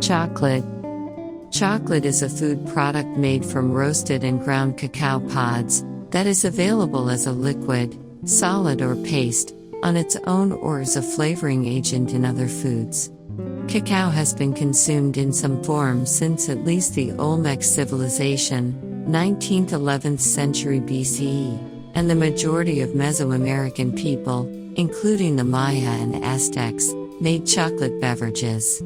Chocolate. Chocolate is a food product made from roasted and ground cacao pods that is available as a liquid, solid or paste, on its own or as a flavoring agent in other foods. Cacao has been consumed in some form since at least the Olmec civilization, 19th–11th century BCE, and the majority of Mesoamerican people, including the Maya and Aztecs, made chocolate beverages.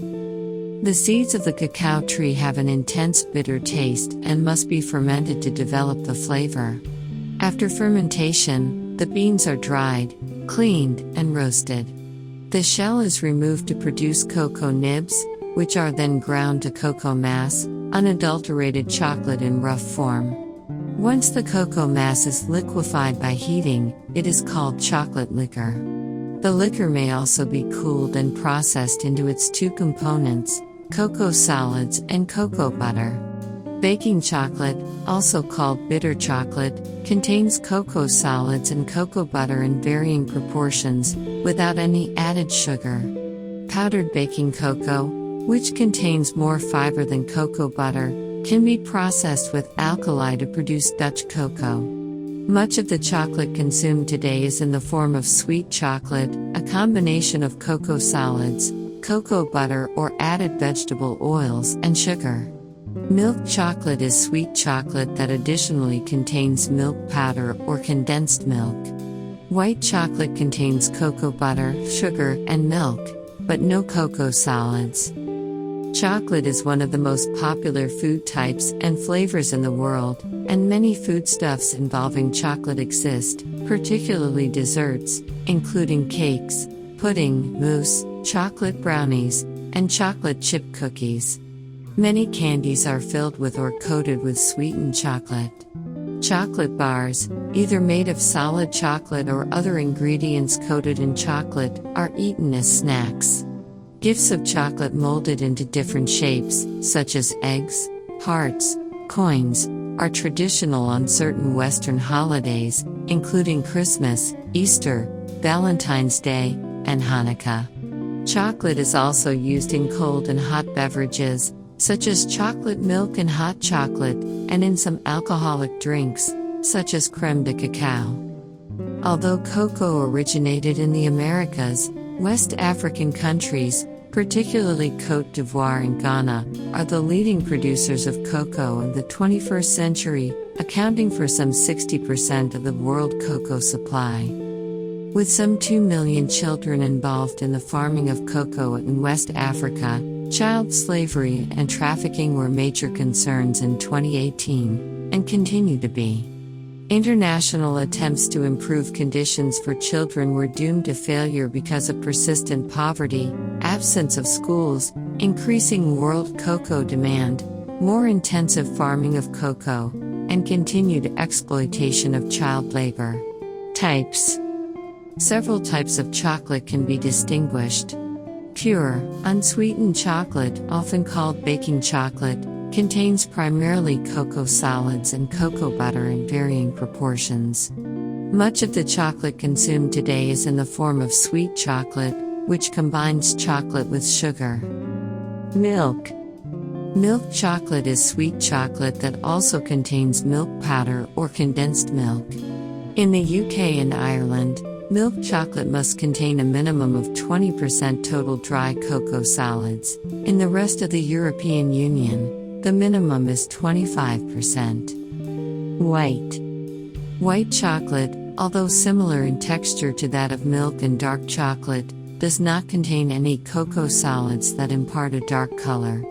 The seeds of the cacao tree have an intense bitter taste and must be fermented to develop the flavor. After fermentation, the beans are dried, cleaned, and roasted. The shell is removed to produce cocoa nibs, which are then ground to cocoa mass, unadulterated chocolate in rough form. Once the cocoa mass is liquefied by heating, it is called chocolate liquor. The liquor may also be cooled and processed into its two components, cocoa solids and cocoa butter. Baking chocolate, also called bitter chocolate, contains cocoa solids and cocoa butter in varying proportions, without any added sugar. Powdered baking cocoa, which contains more fiber than cocoa butter, can be processed with alkali to produce Dutch cocoa. Much of the chocolate consumed today is in the form of sweet chocolate, a combination of cocoa solids, cocoa butter or added vegetable oils, and sugar. Milk chocolate is sweet chocolate that additionally contains milk powder or condensed milk. White chocolate contains cocoa butter, sugar, and milk, but no cocoa solids. Chocolate is one of the most popular food types and flavors in the world, and many foodstuffs involving chocolate exist, particularly desserts, including cakes, pudding, mousse, chocolate brownies, and chocolate chip cookies. Many candies are filled with or coated with sweetened chocolate. Chocolate bars, either made of solid chocolate or other ingredients coated in chocolate, are eaten as snacks. Gifts of chocolate molded into different shapes, such as eggs, hearts, coins, are traditional on certain Western holidays, including Christmas, Easter, Valentine's Day, and Hanukkah. Chocolate is also used in cold and hot beverages, such as chocolate milk and hot chocolate, and in some alcoholic drinks, such as crème de cacao. Although cocoa originated in the Americas, West African countries, particularly Côte d'Ivoire and Ghana, are the leading producers of cocoa in the 21st century, accounting for some 60% of the world cocoa supply. With some 2 million children involved in the farming of cocoa in West Africa, child slavery and trafficking were major concerns in 2018, and continue to be. International attempts to improve conditions for children were doomed to failure because of persistent poverty, absence of schools, increasing world cocoa demand, more intensive farming of cocoa, and continued exploitation of child labor. Types. Several types of chocolate can be distinguished. Pure, unsweetened chocolate, often called baking chocolate, contains primarily cocoa solids and cocoa butter in varying proportions. Much of the chocolate consumed today is in the form of sweet chocolate, which combines chocolate with sugar. Milk. Milk chocolate is sweet chocolate that also contains milk powder or condensed milk. In the UK and Ireland, milk chocolate must contain a minimum of 20% total dry cocoa solids. In the rest of the European Union, the minimum is 25%. White chocolate, although similar in texture to that of milk and dark chocolate, does not contain any cocoa solids that impart a dark color.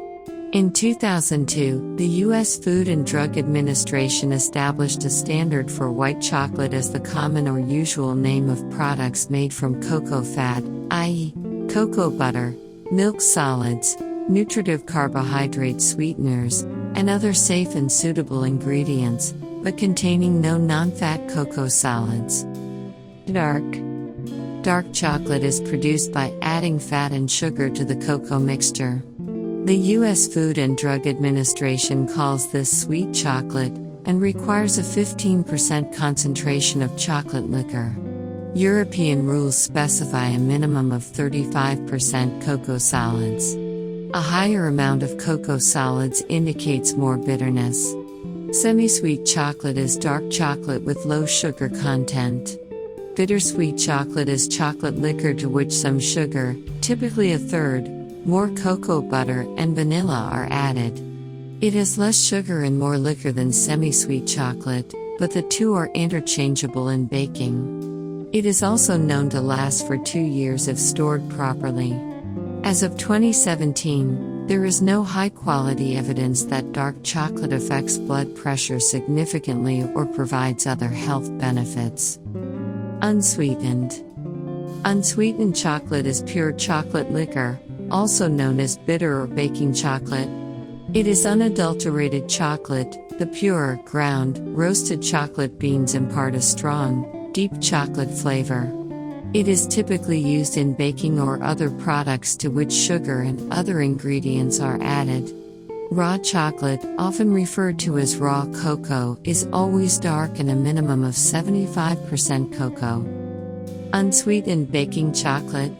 In 2002, the U.S. Food and Drug Administration established a standard for white chocolate as the common or usual name of products made from cocoa fat, i.e., cocoa butter, milk solids, nutritive carbohydrate sweeteners, and other safe and suitable ingredients, but containing no non-fat cocoa solids. Dark chocolate is produced by adding fat and sugar to the cocoa mixture. The U.S. Food and Drug Administration calls this sweet chocolate, and requires a 15% concentration of chocolate liquor. European rules specify a minimum of 35% cocoa solids. A higher amount of cocoa solids indicates more bitterness. Semi-sweet chocolate is dark chocolate with low sugar content. Bittersweet chocolate is chocolate liquor to which some sugar, typically a third, more cocoa butter and vanilla are added. It has less sugar and more liquor than semi-sweet chocolate, but the two are interchangeable in baking. It is also known to last for 2 years if stored properly. As of 2017, there is no high-quality evidence that dark chocolate affects blood pressure significantly or provides other health benefits. Unsweetened. Unsweetened chocolate is pure chocolate liquor, also known as bitter or baking chocolate. It is unadulterated chocolate. The pure, ground, roasted chocolate beans impart a strong, deep chocolate flavor. It is typically used in baking or other products to which sugar and other ingredients are added. Raw chocolate, often referred to as raw cocoa, is always dark and a minimum of 75% cocoa. Unsweetened baking chocolate.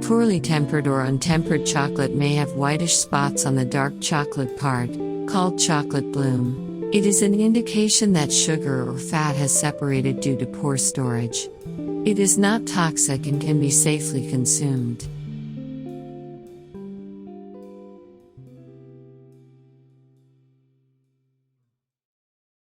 Poorly tempered or untempered chocolate may have whitish spots on the dark chocolate part, called chocolate bloom. It is an indication that sugar or fat has separated due to poor storage. It is not toxic and can be safely consumed.